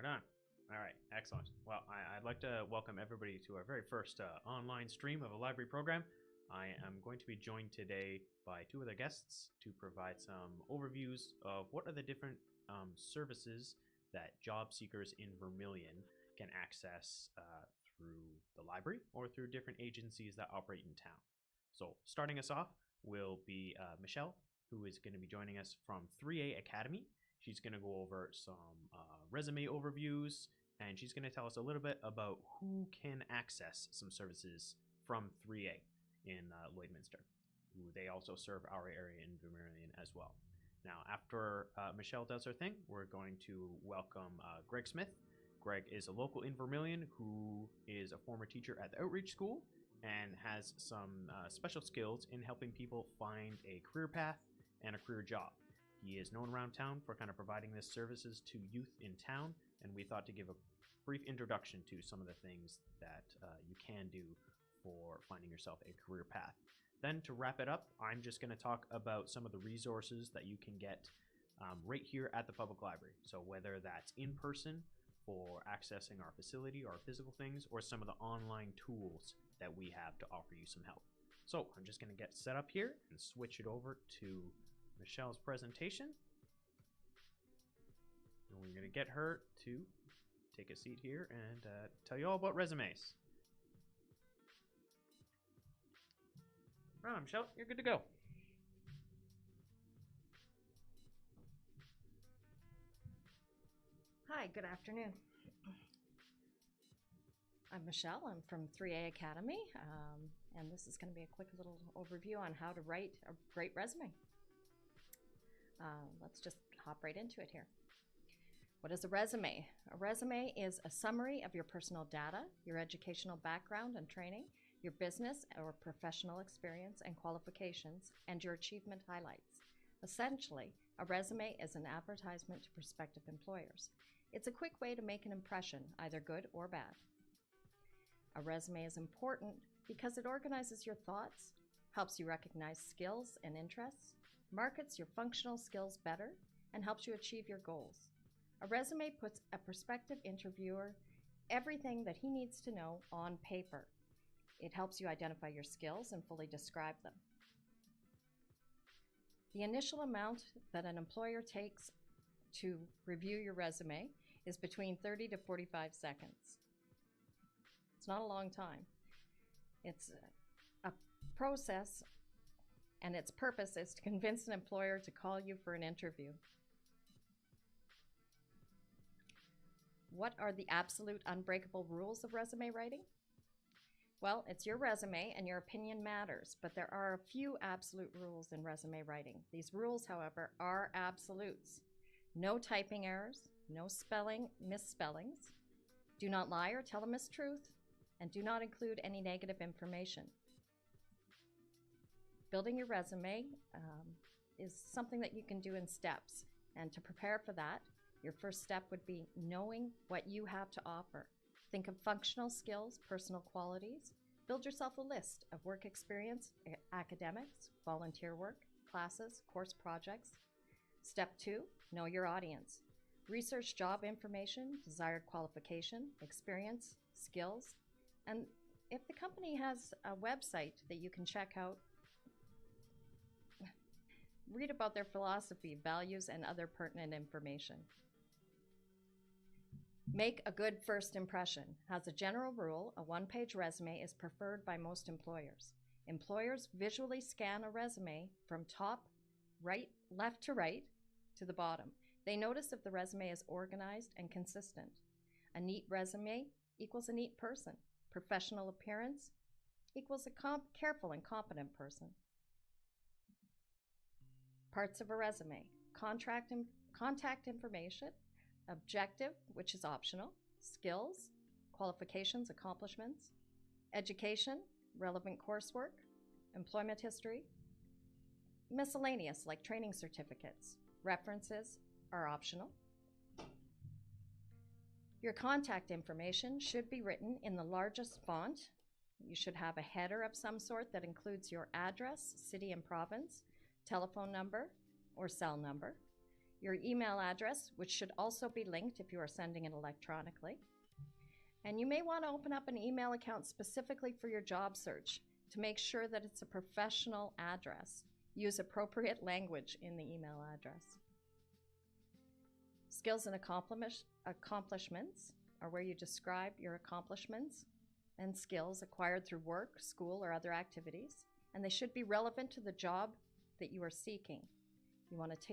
Right on. All right, excellent. Well, I'd like to welcome everybody to our very first online stream of a library program. I am going to be joined today by two other guests to provide some overviews of what are the different services that job seekers in Vermilion can access through the library or through different agencies that operate in town. So starting us off will be Michelle, who is going to be joining us from 3A Academy. She's going to go over some resume overviews, and she's going to tell us a little bit about who can access some services from 3A in Lloydminster. They also serve our area in Vermilion as well. Now, after Michelle does her thing, we're going to welcome Greg Smith. Greg is a local in Vermilion who is a former teacher at the Outreach School and has some special skills in helping people find a career path and a career job. He is known around town for kind of providing this services to youth in town, and we thought to give a brief introduction to some of the things that you can do for finding yourself a career path. Then to wrap it up, I'm just going to talk about some of the resources that you can get right here at the public library. So whether that's in person for accessing our facility, our physical things, or some of the online tools that we have to offer you some help. So I'm just going to get set up here and switch it over to Michelle's presentation. And we're going to get her to take a seat here and tell you all about resumes. Right on, Michelle, you're good to go. Hi, good afternoon. I'm Michelle. I'm from 3A Academy, and this is going to be a quick little overview on how to write a great resume. Let's just hop right into it here. What is a resume? A resume is a summary of your personal data, your educational background and training, your business or professional experience and qualifications, and your achievement highlights. Essentially, a resume is an advertisement to prospective employers. It's a quick way to make an impression, either good or bad. A resume is important because it organizes your thoughts, helps you recognize skills and interests, markets your functional skills better, and helps you achieve your goals. A resume puts a prospective interviewer everything that he needs to know on paper. It helps you identify your skills and fully describe them. The initial amount that an employer takes to review your resume is between 30 to 45 seconds. It's not a long time. It's a process, and its purpose is to convince an employer to call you for an interview. What are the absolute unbreakable rules of resume writing? Well, it's your resume and your opinion matters, but there are a few absolute rules in resume writing. These rules, however, are absolutes. No typing errors, no misspellings, do not lie or tell a mistruth, and do not include any negative information. Building your resume is something that you can do in steps, and to prepare for that, your first step would be knowing what you have to offer. Think of functional skills, personal qualities. Build yourself a list of work experience, academics, volunteer work, classes, course projects. Step 2, know your audience. Research job information, desired qualification, experience, skills, and if the company has a website that you can check out, read about their philosophy, values, and other pertinent information. Make a good first impression. As a general rule, a one-page resume is preferred by most employers. Employers visually scan a resume from left to right to the bottom. They notice if the resume is organized and consistent. A neat resume equals a neat person. Professional appearance equals a careful and competent person. Parts of a resume: contact information, objective, which is optional, skills, qualifications, accomplishments, education, relevant coursework, employment history, miscellaneous like training certificates, references are optional. Your contact information should be written in the largest font. You should have a header of some sort that includes your address, city and province, telephone number, or cell number. your email address, which should also be linked if you are sending it electronically. And you may want to open up an email account specifically for your job search to make sure that it's a professional address. Use appropriate language in the email address. Skills and accomplishments are where you describe your accomplishments and skills acquired through work, school, or other activities, and they should be relevant to the job that you are seeking. You want to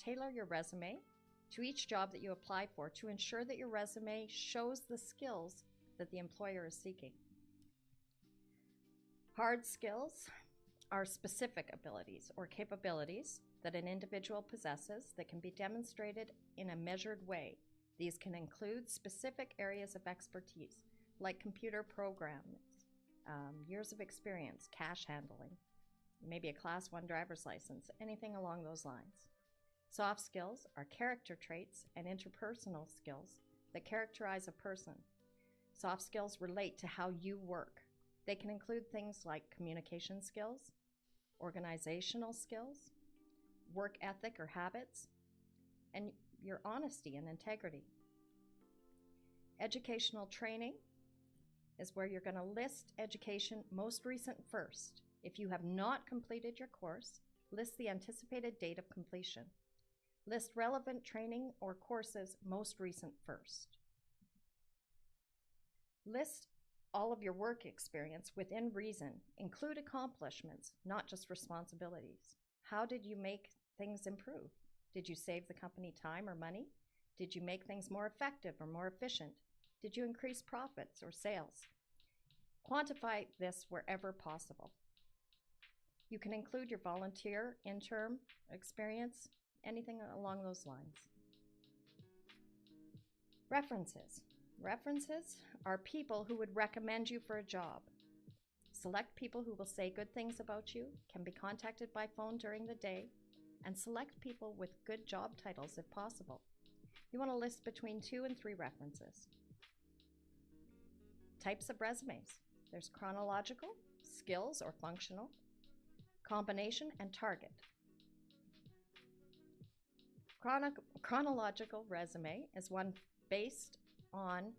tailor your resume to each job that you apply for to ensure that your resume shows the skills that the employer is seeking. Hard skills are specific abilities or capabilities that an individual possesses that can be demonstrated in a measured way. These can include specific areas of expertise, like computer programs, years of experience, cash handling, maybe a Class 1 driver's license, anything along those lines. Soft skills are character traits and interpersonal skills that characterize a person. Soft skills relate to how you work. They can include things like communication skills, organizational skills, work ethic or habits, and your honesty and integrity. Educational training is where you're going to list education most recent first. If you have not completed your course, list the anticipated date of completion. List relevant training or courses most recent first. List all of your work experience within reason. Include accomplishments, not just responsibilities. How did you make things improve? Did you save the company time or money? Did you make things more effective or more efficient? Did you increase profits or sales? Quantify this wherever possible. You can include your volunteer, intern experience, anything along those lines. References. References are people who would recommend you for a job. Select people who will say good things about you, can be contacted by phone during the day, and select people with good job titles if possible. You want to list between 2 and 3 references. Types of resumes. There's chronological, skills or functional, combination, and target. Chronological resume is one based on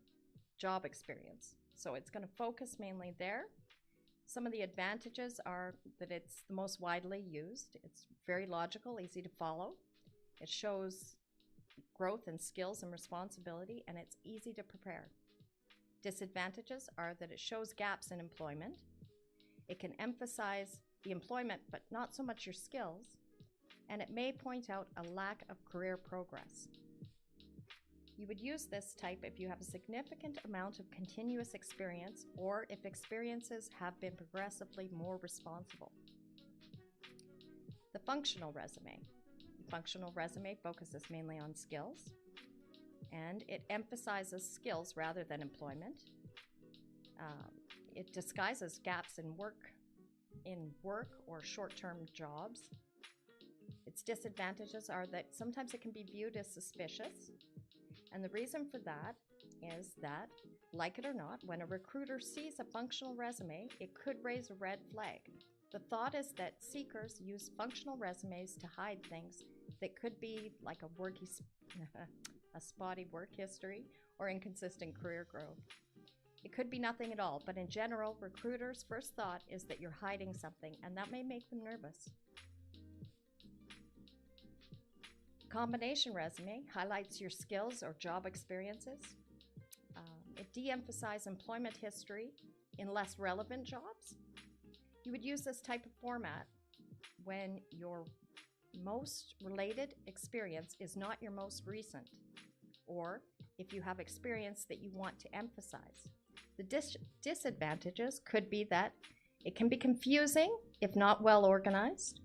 job experience. So it's going to focus mainly there. Some of the advantages are that it's the most widely used. It's very logical, easy to follow. It shows growth in skills and responsibility, and it's easy to prepare. Disadvantages are that it shows gaps in employment. It can emphasize the employment, but not so much your skills, and it may point out a lack of career progress. You would use this type if you have a significant amount of continuous experience or if experiences have been progressively more responsible. The functional resume. The functional resume focuses mainly on skills, and it emphasizes skills rather than employment. It disguises gaps in work or short-term jobs. Its disadvantages are that sometimes it can be viewed as suspicious. And the reason for that is that, like it or not, when a recruiter sees a functional resume, it could raise a red flag. The thought is that seekers use functional resumes to hide things that could be like a spotty work history or inconsistent career growth. It could be nothing at all, but in general, recruiters' first thought is that you're hiding something, and that may make them nervous. Combination resume highlights your skills or job experiences. It de-emphasizes employment history in less relevant jobs. You would use this type of format when your most related experience is not your most recent, or if you have experience that you want to emphasize. The disadvantages could be that it can be confusing if not well organized,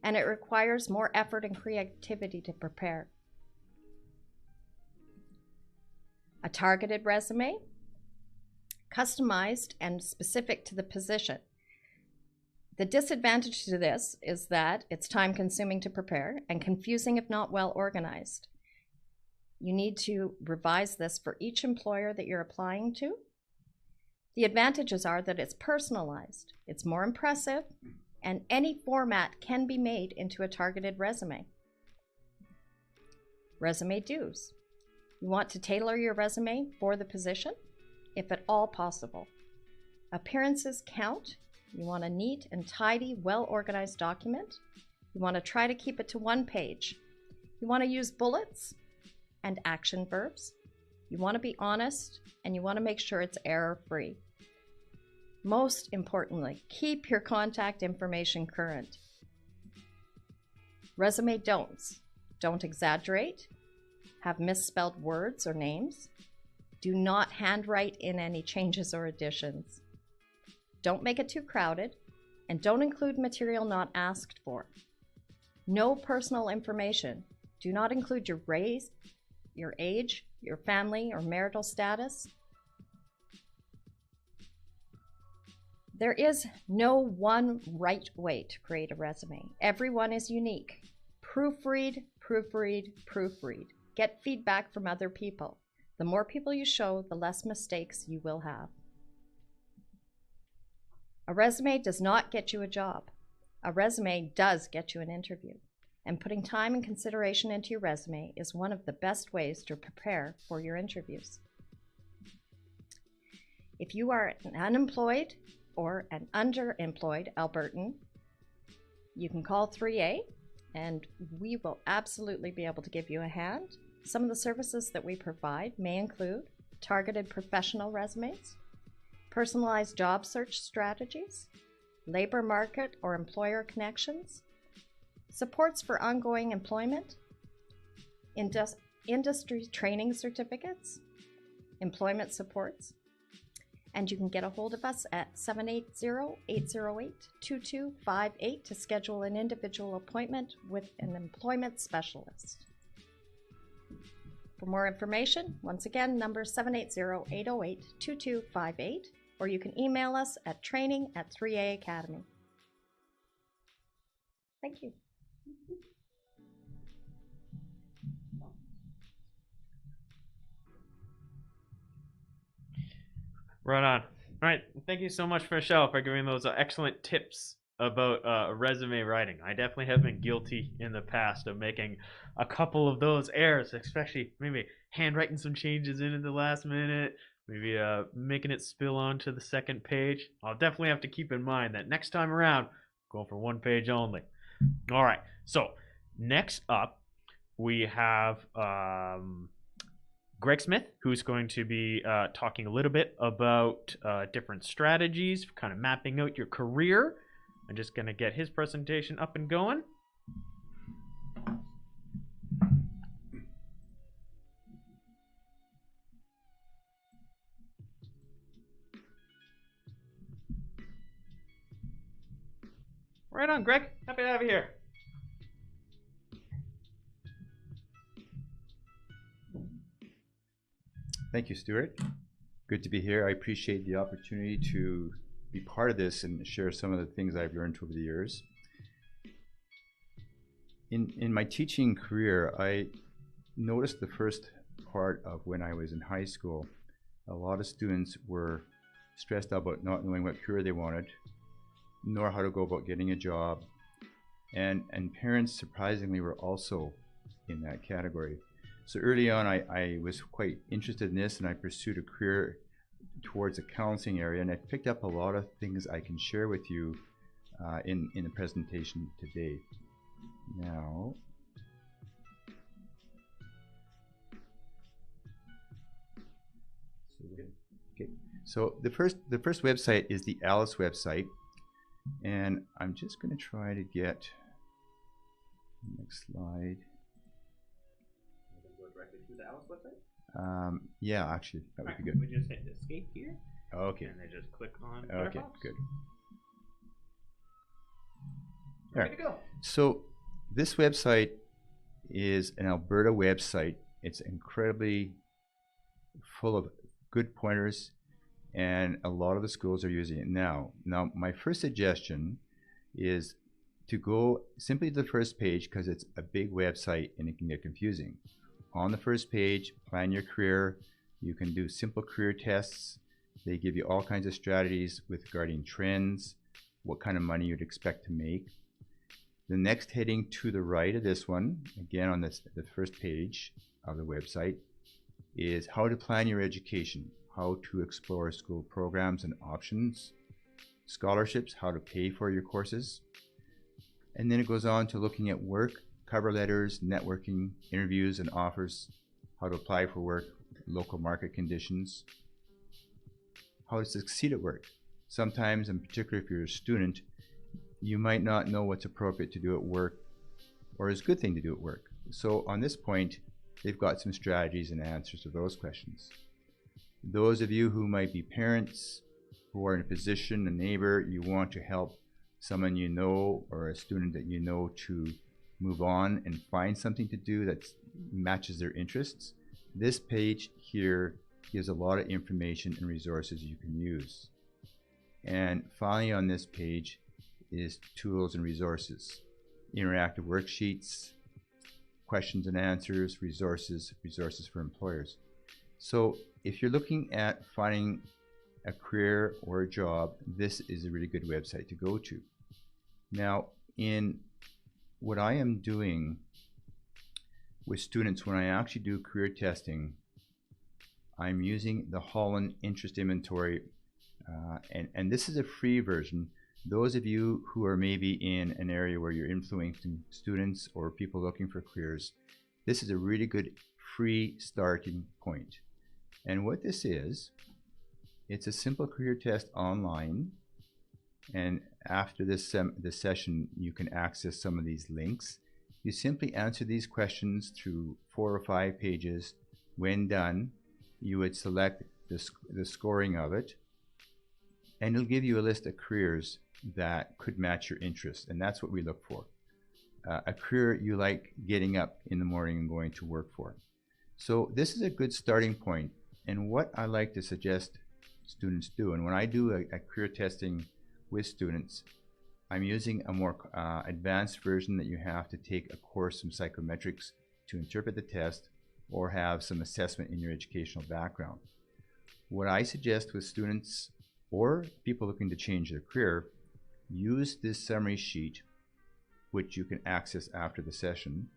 and it requires more effort and creativity to prepare. A targeted resume, customized and specific to the position. The disadvantage to this is that it's time-consuming to prepare and confusing if not well organized. You need to revise this for each employer that you're applying to. The advantages are that it's personalized, it's more impressive, and any format can be made into a targeted resume. Resume do's. You want to tailor your resume for the position, if at all possible. Appearances count. You want a neat and tidy, well-organized document. You want to try to keep it to one page. You want to use bullets and action verbs. You want to be honest, and you want to make sure it's error-free. Most importantly, keep your contact information current. Resume don'ts. Don't exaggerate. Have misspelled words or names. Do not handwrite in any changes or additions. Don't make it too crowded, and don't include material not asked for. No personal information. Do not include your race, your age, your family, or marital status. There is no one right way to create a resume. Everyone is unique. Proofread, proofread, proofread. Get feedback from other people. The more people you show, the less mistakes you will have. A resume does not get you a job. A resume does get you an interview. And putting time and consideration into your resume is one of the best ways to prepare for your interviews. If you are an unemployed or an underemployed Albertan, you can call 3A and we will absolutely be able to give you a hand. Some of the services that we provide may include targeted professional resumes, personalized job search strategies, labor market or employer connections, supports for ongoing employment, industry training certificates, employment supports, and you can get a hold of us at 780-808-2258 to schedule an individual appointment with an employment specialist. For more information, once again, number 780-808-2258, or you can email us at training@3A Academy. Thank you. Right on. All right. Thank you so much, Michelle, for giving those excellent tips about resume writing. I definitely have been guilty in the past of making a couple of those errors, especially maybe handwriting some changes in at the last minute, maybe making it spill onto the second page. I'll definitely have to keep in mind that next time around, go for one page only. All right. So next up, we have Greg Smith, who's going to be talking a little bit about different strategies, kind of mapping out your career. I'm just going to get his presentation up and going. Right on, Greg. Happy to have you here. Thank you, Stuart. Good to be here. I appreciate the opportunity to be part of this and share some of the things I've learned over the years. In my teaching career, I noticed the first part of when I was in high school, a lot of students were stressed out about not knowing what career they wanted, nor how to go about getting a job. And parents, surprisingly, were also in that category. So early on, I was quite interested in this, and I pursued a career towards the counseling area, and I picked up a lot of things I can share with you in the presentation today. Now, so the first website is the Alice website, and I'm just going to try to get the next slide. To the Alice website? Yeah, actually, that would be good. We just hit escape here. Okay. And then just click on Okay, Firefox. good. Ready to go. So this website is an Alberta website. It's incredibly full of good pointers, and a lot of the schools are using it now. Now, my first suggestion is to go simply to the first page, because it's a big website and it can get confusing. On the first page, plan your career. You can do simple career tests. They give you all kinds of strategies with regarding trends, what kind of money you'd expect to make. The next heading to the right of this one, again on the first page of the website, is how to plan your education, how to explore school programs and options, scholarships, how to pay for your courses. And then it goes on to looking at work, cover letters, networking, interviews and offers, how to apply for work, local market conditions, how to succeed at work. Sometimes, in particular if you're a student, you might not know what's appropriate to do at work or is a good thing to do at work. So on this point, they've got some strategies and answers to those questions. Those of you who might be parents, who are in a position, a neighbor, you want to help someone you know or a student that you know to move on and find something to do that matches their interests, this page here gives a lot of information and resources you can use. And finally on this page is tools and resources, interactive worksheets, questions and answers, resources for employers. So if you're looking at finding a career or a job, this is a really good website to go to. Now, in what I am doing with students when I actually do career testing, I'm using the Holland Interest Inventory, and this is a free version. Those of you who are maybe in an area where you're influencing students or people looking for careers, this is a really good free starting point. And what this is, it's a simple career test online, and after this session you can access some of these links. You simply answer these questions through 4 or 5 pages. When done, you would select the scoring of it, and it'll give you a list of careers that could match your interests, and that's what we look for. A career you like getting up in the morning and going to work for. So this is a good starting point, and what I like to suggest students do, and when I do a career testing with students, I'm using a more advanced version that you have to take a course, some psychometrics to interpret the test, or have some assessment in your educational background. What I suggest with students or people looking to change their career, use this summary sheet, which you can access after the session.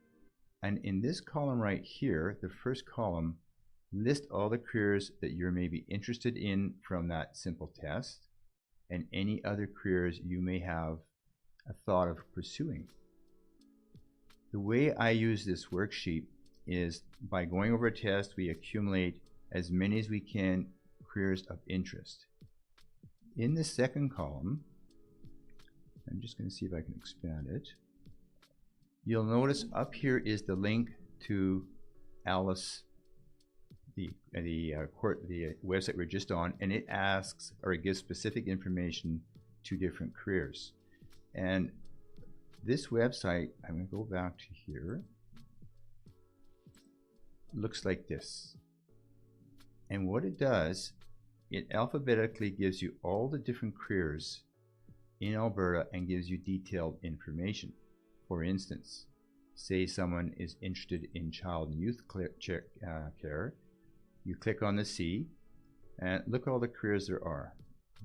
And in this column right here, the first column, list all the careers that you're maybe interested in from that simple test, and any other careers you may have a thought of pursuing. The way I use this worksheet is by going over a test, we accumulate as many as we can careers of interest. In the second column, I'm just going to see if I can expand it. You'll notice up here is the link to Alice, the website we're just on, and it asks, or it gives specific information to different careers. And this website, I'm going to go back to here, looks like this. And what it does, it alphabetically gives you all the different careers in Alberta and gives you detailed information. For instance, say someone is interested in child and youth care, you click on the C and look at all the careers there are.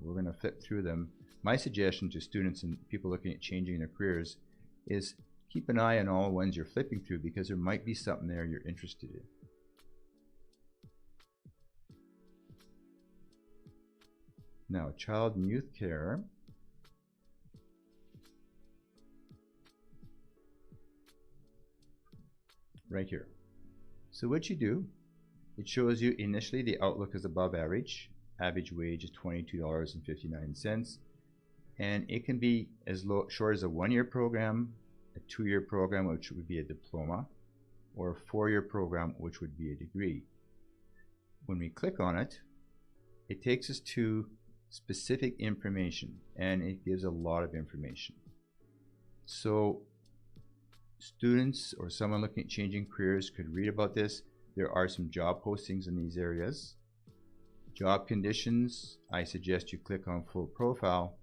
We're going to flip through them. My suggestion to students and people looking at changing their careers is keep an eye on all the ones you're flipping through, because there might be something there you're interested in. Now, child and youth care. Right here. So what you do, it shows you initially the outlook is above average. Average wage is $22.59. And it can be as short as a 1-year program, a 2-year program, which would be a diploma, or a 4-year program, which would be a degree. When we click on it, it takes us to specific information, and it gives a lot of information. So students or someone looking at changing careers could read about this. There are some job postings in these areas. Job conditions, I suggest you click on full profile.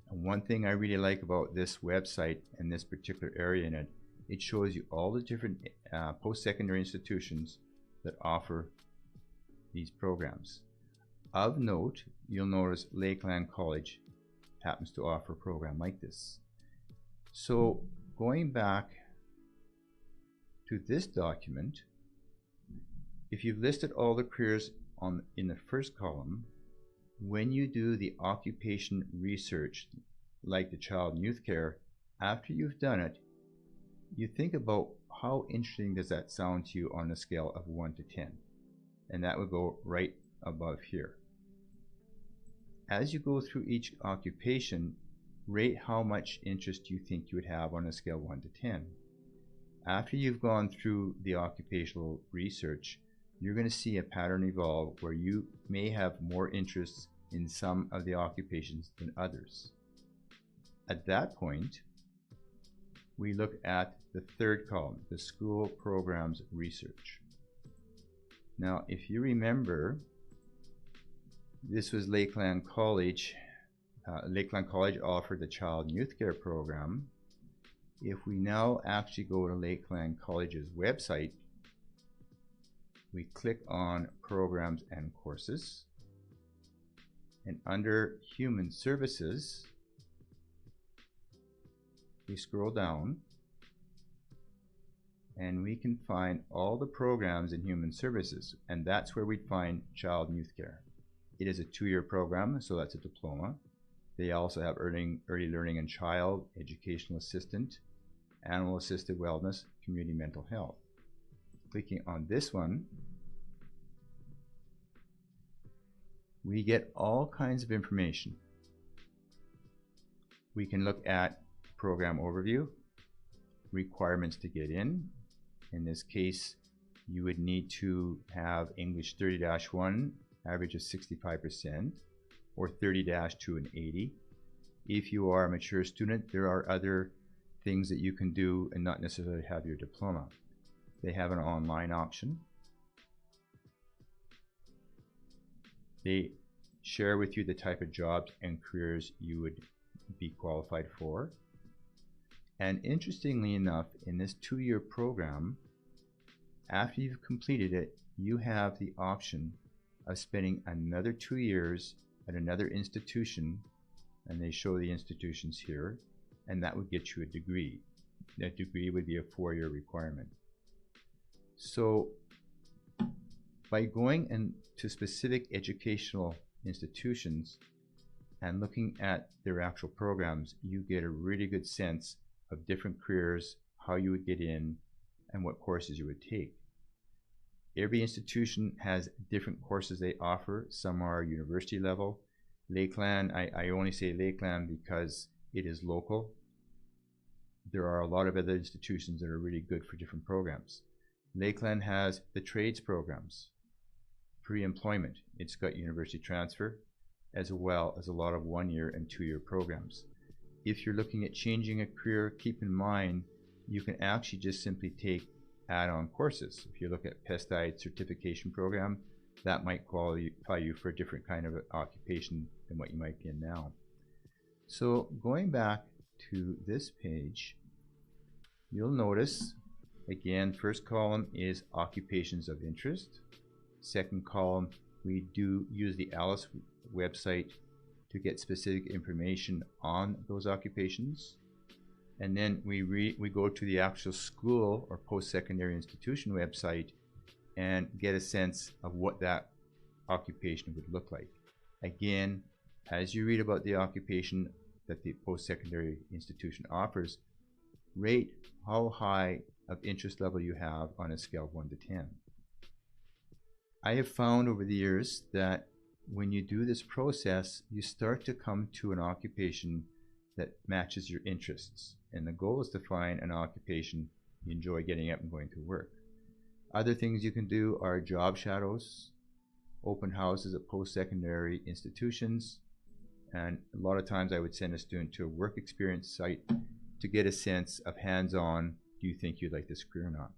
And one thing I really like about this website and this particular area in it, it shows you all the different post-secondary institutions that offer these programs. Of note, you'll notice Lakeland College happens to offer a program like this. So going back to this document, if you've listed all the careers in the first column, when you do the occupation research, like the child and youth care, after you've done it, you think about how interesting does that sound to you on a scale of 1 to 10. And that would go right above here. As you go through each occupation, rate how much interest you think you would have on a scale 1 to 10. After you've gone through the occupational research, you're going to see a pattern evolve where you may have more interests in some of the occupations than others. At that point, we look at the third column, the school programs research. Now, if you remember, this was Lakeland College. Lakeland College offered the Child and Youth Care program. If we now actually go to Lakeland College's website, we click on Programs and Courses, and under Human Services, we scroll down, and we can find all the programs in Human Services, and that's where we'd find Child and Youth Care. It is a 2-year program, so that's a diploma. They also have early learning and child, educational assistant, animal assisted wellness, community mental health. Clicking on this one, we get all kinds of information. We can look at program overview, requirements to get in. In this case, you would need to have English 30-1, average of 65%, or 30-2 and 80. If you are a mature student, there are other things that you can do and not necessarily have your diploma. They have an online option. They share with you the type of jobs and careers you would be qualified for. And interestingly enough, in this 2-year program, after you've completed it, you have the option of spending another 2 years at another institution, and they show the institutions here, and that would get you a degree. That degree would be a 4-year requirement. So by going into specific educational institutions and looking at their actual programs, you get a really good sense of different careers, how you would get in, and what courses you would take. Every institution has different courses they offer. Some are university level. Lakeland, I only say Lakeland because it is local. There are a lot of other institutions that are really good for different programs. Lakeland has the trades programs, pre-employment. It's got university transfer, as well as a lot of 1-year and 2-year programs. If you're looking at changing a career, keep in mind you can actually just simply take add-on courses. If you look at pesticide certification program, that might qualify you for a different kind of occupation than what you might be in now. So going back to this page, you'll notice, again, first column is occupations of interest. Second column, we do use the ALICE website to get specific information on those occupations. And then we go to the actual school or post-secondary institution website and get a sense of what that occupation would look like. Again, as you read about the occupation that the post-secondary institution offers, rate how high of interest level you have on a scale of 1 to 10. I have found over the years that when you do this process, you start to come to an occupation that matches your interests. And the goal is to find an occupation you enjoy getting up and going to work. Other things you can do are job shadows, open houses at post-secondary institutions, and a lot of times I would send a student to a work experience site to get a sense of hands-on, do you think you'd like this career or not?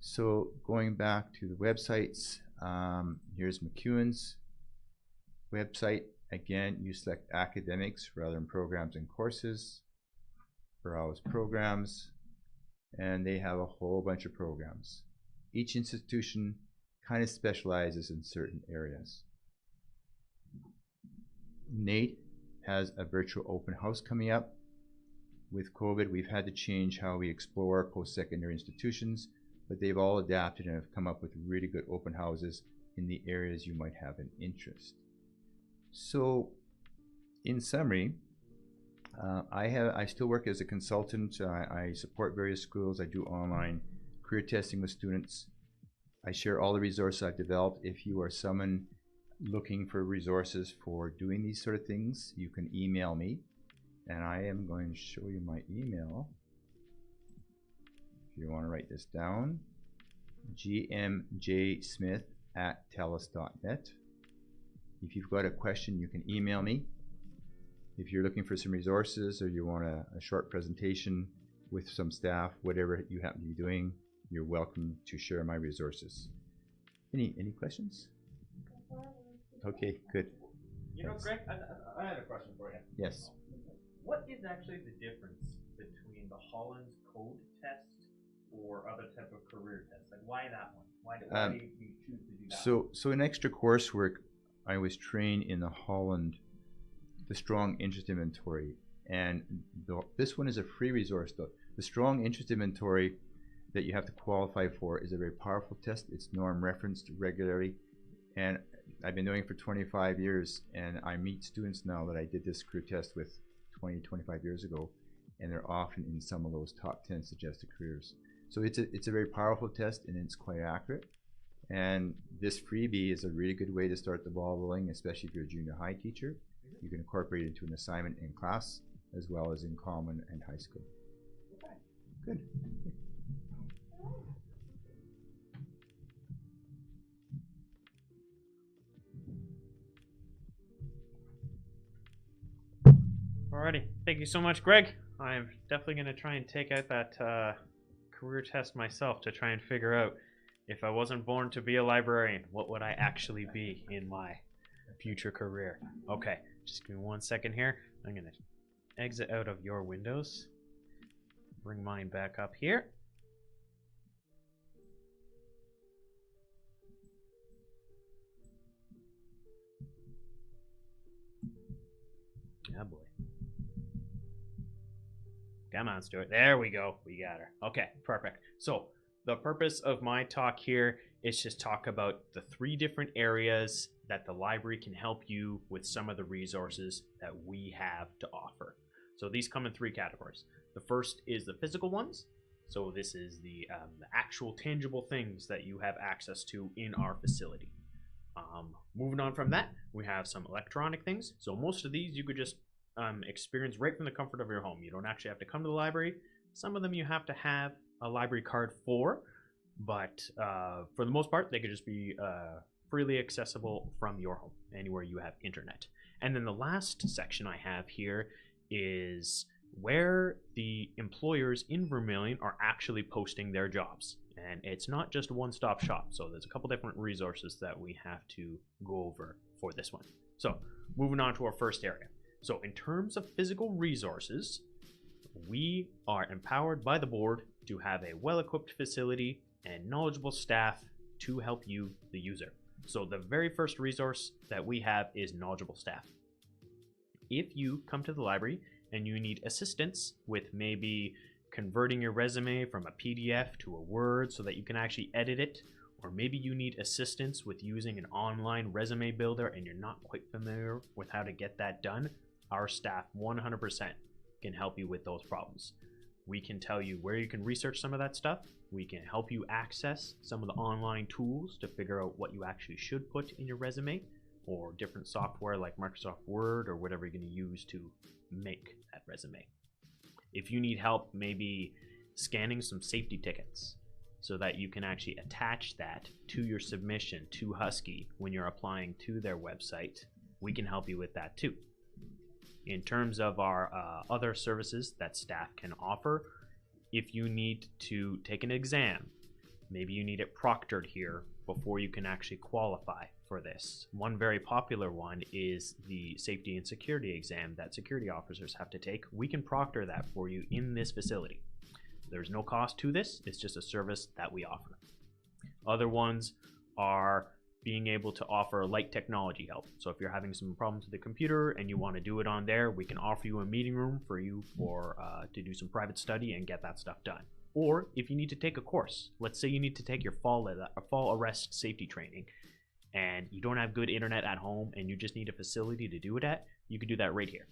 So going back to the websites, here's McEwen's website. Again, you select academics rather than programs and courses. Browse programs, and they have a whole bunch of programs. Each institution kind of specializes in certain areas. Nate has a virtual open house coming up. with COVID, we've had to change how we explore post-secondary institutions, but they've all adapted and have come up with really good open houses in the areas you might have an interest. So, in summary, I still work as a consultant. I support various schools. I do online career testing with students. I share all the resources I've developed. If you are someone looking for resources for doing these sort of things, you can email me, and I am going to show you my email. If you want to write this down, gmjsmith@telus.net. If you've got a question, you can email me. If you're looking for some resources or you want a short presentation with some staff, whatever you happen to be doing, you're welcome to share my resources. Any questions? Okay, good. You know, Greg, I had a question for you. Yes. What is actually the difference between the Holland Code test or other type of career test? Like, why that one? Why do you choose to do that? So in extra coursework, I was trained in the Holland, the Strong Interest Inventory, and this one is a free resource though. The Strong Interest Inventory that you have to qualify for is a very powerful test. It's norm referenced regularly, and I've been doing it for 25 years, and I meet students now that I did this career test with 25 years ago, and they're often in some of those top 10 suggested careers. So it's a very powerful test, and it's quite accurate. And this freebie is a really good way to start the ball rolling, especially if you're a junior high teacher. You can incorporate it into an assignment in class as well as in common and high school. Okay. Good. Alrighty, thank you so much, Greg. I'm definitely going to try and take out that career test myself to try and figure out if I wasn't born to be a librarian, what would I actually be in my future career? Okay, just give me 1 second here. I'm going to exit out of your windows, bring mine back up here. Oh boy. Come on, Stuart. There we go. We got her. Okay, perfect. So the purpose of my talk here is just talk about the 3 different areas that the library can help you with some of the resources that we have to offer. So these come in 3 categories. The first is the physical ones. So this is the actual tangible things that you have access to in our facility. Moving on from that, we have some electronic things. So most of these you could just experience right from the comfort of your home. You don't actually have to come to the library. Some of them you have to have a library card for, but for the most part, they could just be freely accessible from your home, anywhere you have internet. And then the last section I have here is where the employers in Vermilion are actually posting their jobs. And it's not just a one-stop shop, so there's a couple different resources that we have to go over for this one. So moving on to our first area. So in terms of physical resources, we are empowered by the board to have a well-equipped facility and knowledgeable staff to help you, the user. So the very first resource that we have is knowledgeable staff. If you come to the library and you need assistance with maybe converting your resume from a PDF to a Word so that you can actually edit it, or maybe you need assistance with using an online resume builder and you're not quite familiar with how to get that done, our staff 100% can help you with those problems. We can tell you where you can research some of that stuff. We can help you access some of the online tools to figure out what you actually should put in your resume, or different software like Microsoft Word or whatever you're going to use to make that resume. If you need help maybe scanning some safety tickets so that you can actually attach that to your submission to Husky when you're applying to their website, we can help you with that too. In terms of our other services that staff can offer, if you need to take an exam, maybe you need it proctored here before you can actually qualify for this. One very popular one is the safety and security exam that security officers have to take. We can proctor that for you in this facility. There's no cost to this, it's just a service that we offer. Other ones are being able to offer light technology help. So if you're having some problems with the computer and you want to do it on there, we can offer you a meeting room for you to do some private study and get that stuff done. Or if you need to take a course, let's say you need to take your fall arrest safety training, and you don't have good internet at home and you just need a facility to do it at, you can do that right here.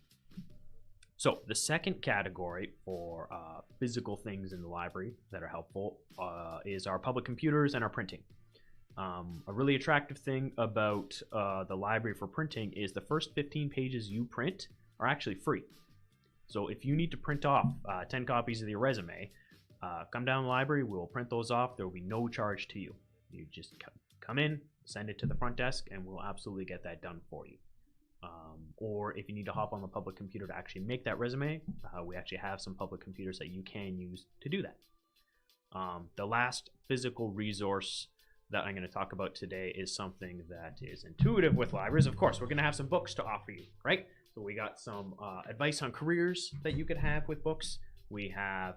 So the second category for physical things in the library that are helpful is our public computers and our printing. A really attractive thing about the library for printing is the first 15 pages you print are actually free. So if you need to print off 10 copies of your resume, come down to the library, we'll print those off. There will be no charge to you. You just come in, send it to the front desk, and we'll absolutely get that done for you. Or if you need to hop on the public computer to actually make that resume, we actually have some public computers that you can use to do that. The last physical resource that I'm going to talk about today is something that is intuitive with libraries. Of course, we're going to have some books to offer you, right? So we got some advice on careers that you could have with books. We have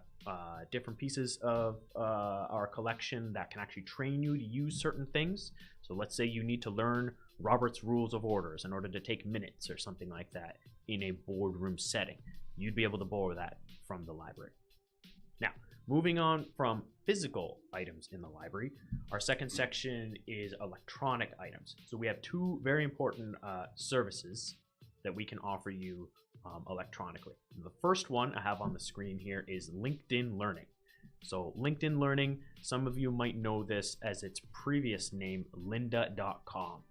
different pieces of our collection that can actually train you to use certain things. So let's say you need to learn Robert's Rules of Orders in order to take minutes or something like that in a boardroom setting. You'd be able to borrow that from the library. Now, moving on from physical items in the library, our second section is electronic items. So we have two very important services that we can offer you electronically. The first one I have on the screen here is LinkedIn Learning. So LinkedIn Learning, some of you might know this as its previous name, lynda.com.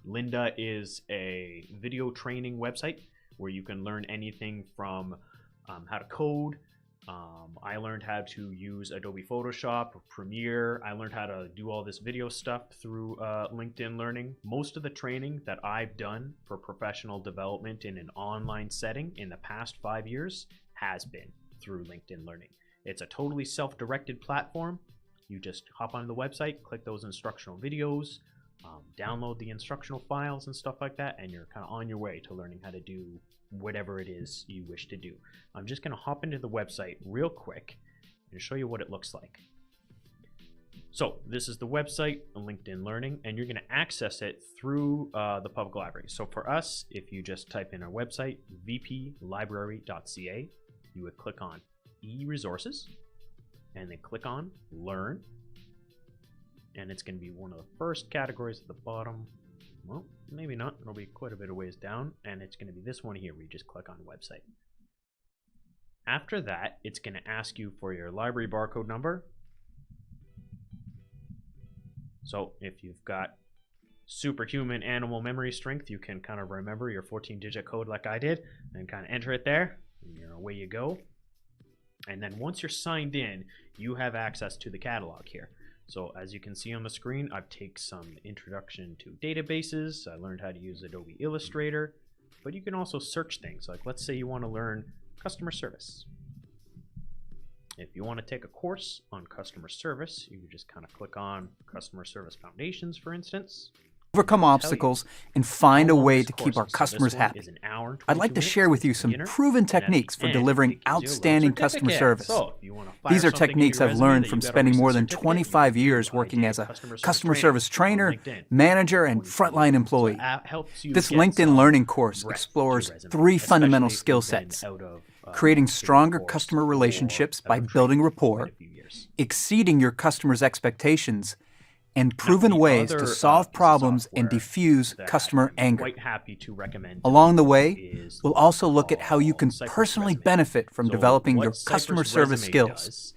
Lynda is a video training website where you can learn anything from how to code. I learned how to use Adobe Photoshop, Premiere. I learned how to do all this video stuff through LinkedIn Learning. Most of the training that I've done for professional development in an online setting in the past 5 years has been through LinkedIn Learning. It's a totally self-directed platform. You just hop on the website, click those instructional videos, download the instructional files and stuff like that, and you're kind of on your way to learning how to do whatever it is you wish to do. I'm just going to hop into the website real quick and show you what it looks like. So this is the website, LinkedIn Learning, and you're going to access it through the public library. So for us, if you just type in our website, vplibrary.ca, you would click on e-resources and then click on Learn. And it's going to be one of the first categories at the bottom. Well, maybe not. It'll be quite a bit of ways down. And it's going to be this one here where you just click on Website. After that, it's going to ask you for your library barcode number. So if you've got superhuman animal memory strength, you can kind of remember your 14-digit code like I did and kind of enter it there. And away you go. And then once you're signed in, you have access to the catalog here. So as you can see on the screen, I've taken some introduction to databases. I learned how to use Adobe Illustrator, but you can also search things. Like let's say you want to learn customer service. If you want to take a course on customer service, you can just kind of click on Customer Service Foundations, for instance. Overcome obstacles and find a way to keep our customers happy. I'd like to share with you some proven techniques for delivering outstanding customer service. These are techniques I've learned from spending more than 25 years working as a customer service trainer, manager, and frontline employee. This LinkedIn Learning course explores 3 fundamental skill sets: creating stronger customer relationships by building rapport, exceeding your customers' expectations, and proven ways to solve problems and diffuse customer anger. Along the way, we'll also look at how you can personally benefit from developing your customer service skills.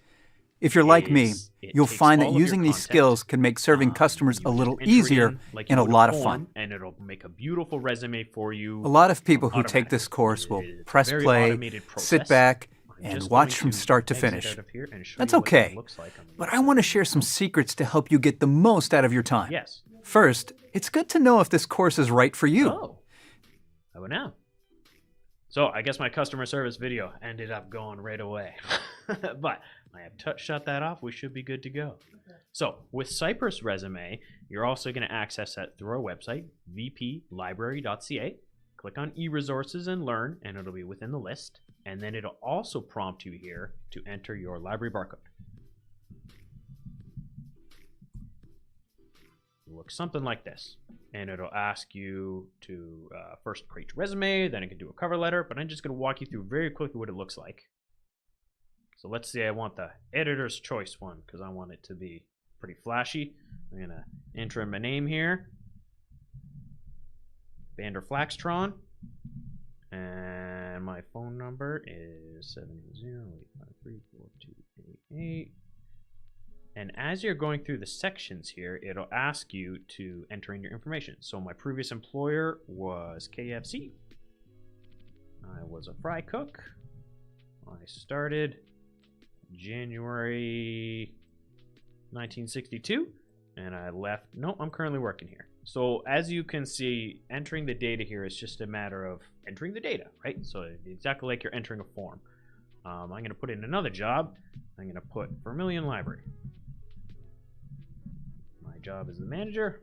If you're like me, you'll find that using these skills can make serving customers a little easier and a lot of fun. And it'll make a beautiful resume for you. A lot of people who take this course will press play, sit back, and watch from start to finish. That's okay, but I want to share some secrets to help you get the most out of your time. Yes. First, it's good to know if this course is right for you. Oh, how about now? So I guess my customer service video ended up going right away. But I have shut that off. We should be good to go. So with Cypress Resume, you're also going to access that through our website, vplibrary.ca. Click on e-resources and learn, and it'll be within the list. And then it'll also prompt you here to enter your library barcode. It'll look something like this. And it'll ask you to first create your resume, then it can do a cover letter, but I'm just going to walk you through very quickly what it looks like. So let's say I want the editor's choice one because I want it to be pretty flashy. I'm going to enter in my name here, Vander Flaxtron, and my phone number is 780-853-4288. And as you're going through the sections here, it'll ask you to enter in your information. So my previous employer was KFC. I was a fry cook. I started January 1962, and I left. No, I'm currently working here. So as you can see, entering the data here is just a matter of entering the data, right? So exactly like you're entering a form. I'm going to put in another job. I'm going to put Vermilion Library. My job as the manager.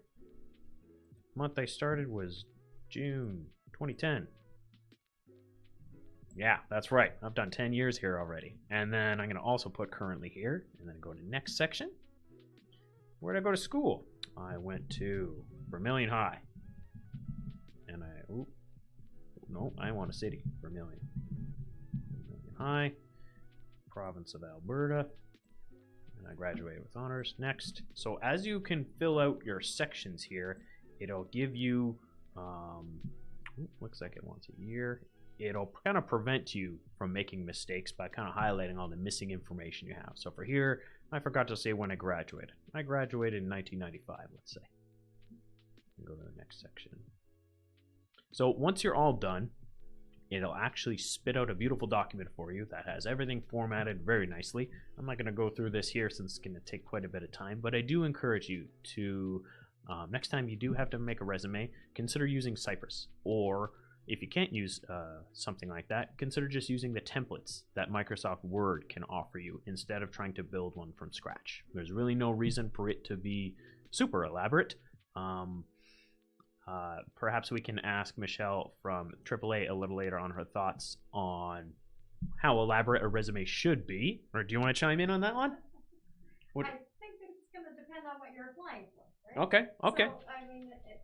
Month I started was June 2010. Yeah, that's right. I've done 10 years here already. And then I'm going to also put currently here, and then go to next section. Where did I go to school? I went to Vermilion High. And I want a city. Vermilion High, province of Alberta. And I graduated with honors. Next. So as you can fill out your sections here, it'll give you, looks like it wants a year. It'll kind of prevent you from making mistakes by kind of highlighting all the missing information you have. So for here, I forgot to say when I graduated. I graduated in 1995, let's say. Go to the next section. So once you're all done, it'll actually spit out a beautiful document for you that has everything formatted very nicely. I'm not going to go through this here since it's going to take quite a bit of time, but I do encourage you to, next time you do have to make a resume, consider using Cypress, or if you can't use something like that, consider just using the templates that Microsoft Word can offer you instead of trying to build one from scratch. There's really no reason for it to be super elaborate. Perhaps we can ask Michelle from AAA a little later on her thoughts on how elaborate a resume should be. Or do you want to chime in on that one? I think it's going to depend on what you're applying for. Right? Okay. So, I mean, if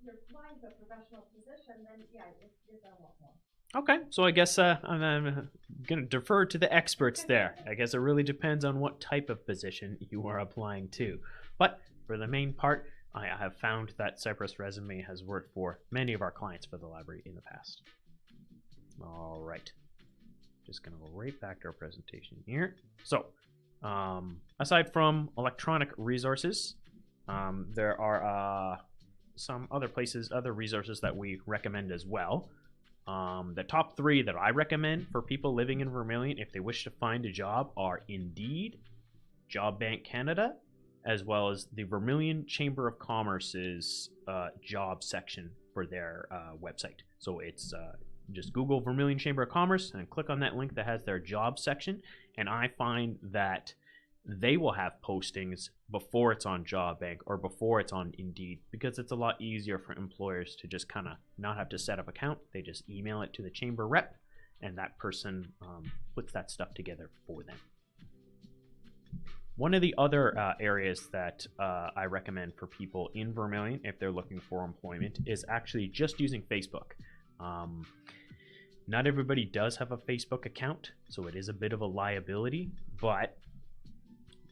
you're applying to a professional position, then yeah, you're going to want more. Okay, so I guess I'm going to defer to the experts there. I guess it really depends on what type of position you are applying to. But for the main part, I have found that Cypress Resume has worked for many of our clients for the library in the past. All right, just going to go right back to our presentation here. So, aside from electronic resources, there are some other places, other resources that we recommend as well. The top three that I recommend for people living in Vermilion if they wish to find a job are Indeed, Job Bank Canada, as well as the Vermilion Chamber of Commerce's job section for their website. So it's just Google Vermilion Chamber of Commerce and click on that link that has their job section. And I find that they will have postings before it's on Job Bank or before it's on Indeed, because it's a lot easier for employers to just kind of not have to set up an account. They just email it to the chamber rep, and that person puts that stuff together for them. One of the other areas that I recommend for people in Vermilion if they're looking for employment is actually just using Facebook. Not everybody does have a Facebook account, so it is a bit of a liability, but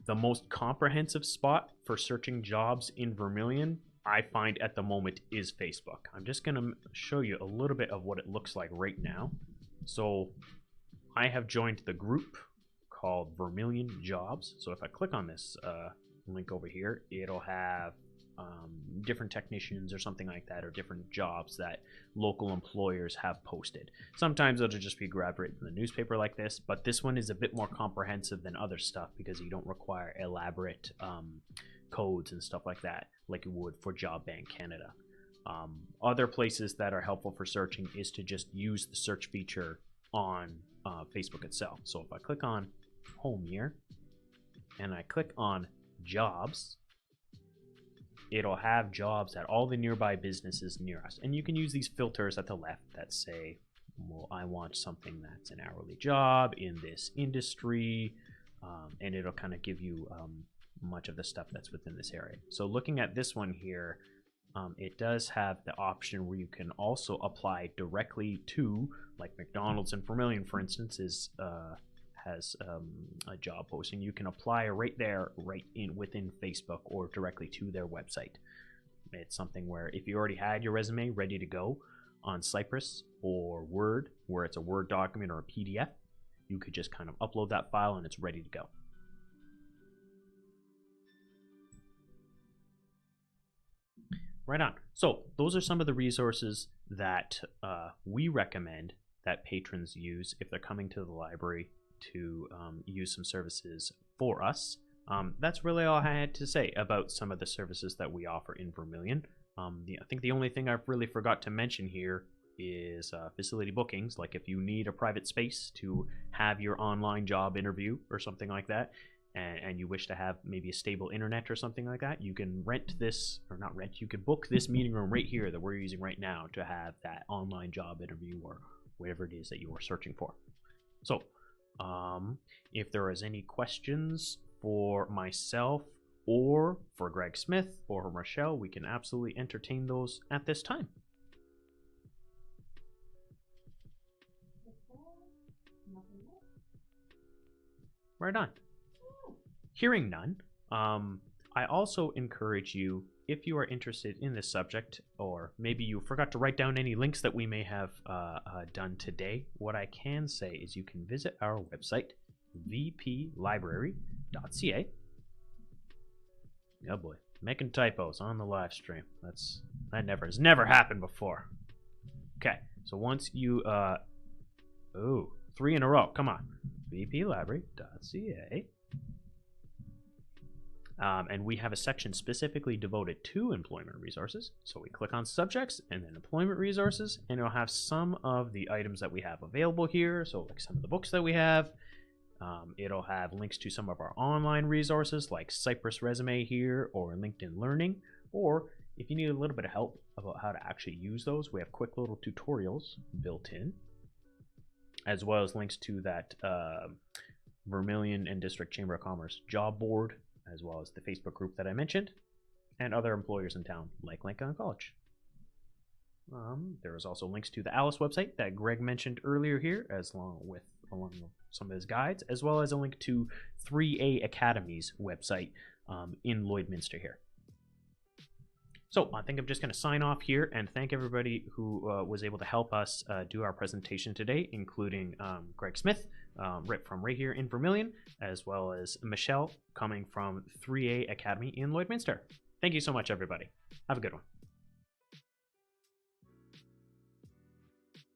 the most comprehensive spot for searching jobs in Vermilion, I find at the moment, is Facebook. I'm just going to show you a little bit of what it looks like right now. So I have joined the group called Vermilion Jobs. So if I click on this link over here, it'll have different technicians or something like that, or different jobs that local employers have posted. Sometimes it'll just be grabbed right from the newspaper like this, but this one is a bit more comprehensive than other stuff because you don't require elaborate codes and stuff like that like you would for Job Bank Canada. Other places that are helpful for searching is to just use the search feature on Facebook itself. So if I click on Home here and I click on Jobs, it'll have jobs at all the nearby businesses near us. And you can use these filters at the left that say, well, I want something that's an hourly job in this industry. And it'll kind of give you much of the stuff that's within this area. So looking at this one here, it does have the option where you can also apply directly to, like McDonald's and Vermilion, for instance, has a job posting. You can apply right there, within Facebook, or directly to their website. It's something where if you already had your resume ready to go on Cypress or Word, where it's a Word document or a PDF, you could just kind of upload that file and it's ready to go. Right on. So those are some of the resources that we recommend that patrons use if they're coming to the library to use some services for us. That's really all I had to say about some of the services that we offer in Vermilion. I think the only thing I've really forgot to mention here is facility bookings. Like if you need a private space to have your online job interview or something like that, and you wish to have maybe a stable internet or something like that, you can rent this, or not rent, you can book this meeting room right here that we're using right now to have that online job interview or whatever it is that you are searching for. So if there is any questions for myself or for Greg Smith or Rochelle, we can absolutely entertain those at this time. Right on. Hearing none, I also encourage you, if you are interested in this subject, or maybe you forgot to write down any links that we may have done today, what I can say is you can visit our website, vplibrary.ca. Oh boy, making typos on the live stream. That has never happened before. Okay, so once you, 3 in a row, come on, vplibrary.ca. And we have a section specifically devoted to employment resources. So we click on subjects and then employment resources, and it'll have some of the items that we have available here. So like some of the books that we have. It'll have links to some of our online resources like Cypress Resume here or LinkedIn Learning. Or if you need a little bit of help about how to actually use those, we have quick little tutorials built in, as well as links to that Vermilion and District Chamber of Commerce job board, as well as the Facebook group that I mentioned, and other employers in town, like Lincoln College. There is also links to the Alice website that Greg mentioned earlier here, along with some of his guides, as well as a link to 3A Academy's website in Lloydminster here. So I think I'm just going to sign off here and thank everybody who was able to help us do our presentation today, including Greg Smith, right here in Vermilion, as well as Michelle coming from 3A Academy in Lloydminster. Thank you so much, everybody. Have a good one.